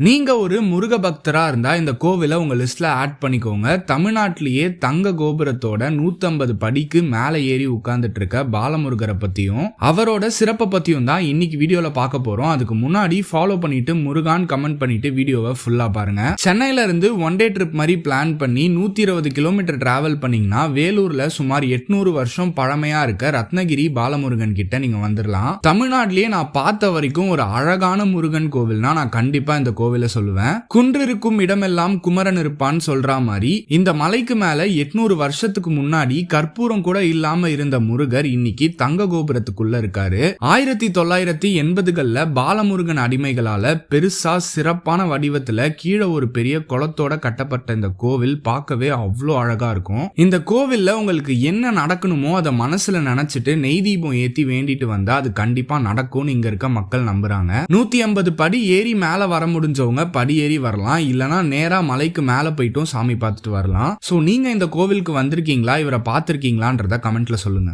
நீங்க ஒரு முருக பக்தரா இருந்தா இந்த கோவிலை உங்க லிஸ்ட்ல ஆட் பண்ணிக்கோங்க. தமிழ்நாட்டிலேயே தங்க கோபுரத்தோட 150 படிக்கு மேல ஏறி உட்கார்ந்துட்டு இருக்க பாலமுருகரை பத்தியும் அவரோட சிறப்பை பத்தியும் தான் இன்னைக்கு வீடியோல பார்க்க போறோம். அதுக்கு முன்னாடி ஃபாலோ பண்ணிட்டு முருகான் கமெண்ட் பண்ணிட்டு வீடியோவை ஃபுல்லா பாருங்க. சென்னையில இருந்து ஒன் டே ட்ரிப் மாதிரி பிளான் பண்ணி 120 கிலோமீட்டர் டிராவல் பண்ணீங்கன்னா வேலூர்ல சுமார் 800 வருஷம் பழமையா இருக்க ரத்னகிரி பாலமுருகன் கிட்ட நீங்க வந்துடலாம். தமிழ்நாட்டிலேயே நான் பார்த்த வரைக்கும் ஒரு அழகான முருகன் கோவில்னா நான் கண்டிப்பா இந்த கோவில சொல்லுவேன். குன்றிருக்கும் இடமெல்லாம் குமரன் இருப்பான்னு சொல்ற மாதிரி இந்த மலைக்கு மேல 800 வருஷத்துக்கு முன்னாடி கற்பூரம் கூட இல்லாம இருந்த முருகர் இன்னைக்கு தங்க கோபுரத்துக்குள்ள இருக்காரு. 1980கள்ல பாலமுருகன் அடிமைகளால பெருசா சிறப்பான வடிவத்துல கீழே ஒரு பெரிய குளத்தோட கட்டப்பட்ட இந்த கோவில் பார்க்கவே அவ்வளோ அழகா இருக்கும். இந்த கோவில்ல உங்களுக்கு என்ன நடக்கணுமோ அதை மனசுல நினைச்சிட்டு நெய் தீபம் ஏத்தி வேண்டிட்டு வந்தா அது கண்டிப்பா நடக்கும்னு இங்க இருக்க மக்கள் நம்புறாங்க. 150 படி ஏறி மேல வர முடிஞ்சவங்க படி ஏறி வரலாம், இல்லனா நேரா மலைக்கு மேல போயிட்டும் சாமி பார்த்துட்டு வரலாம். சோ நீங்க இந்த கோவிலுக்கு வந்திருக்கீங்களா, இவரை பார்த்திருக்கீங்களான்றத கமெண்ட்ல சொல்லுங்க.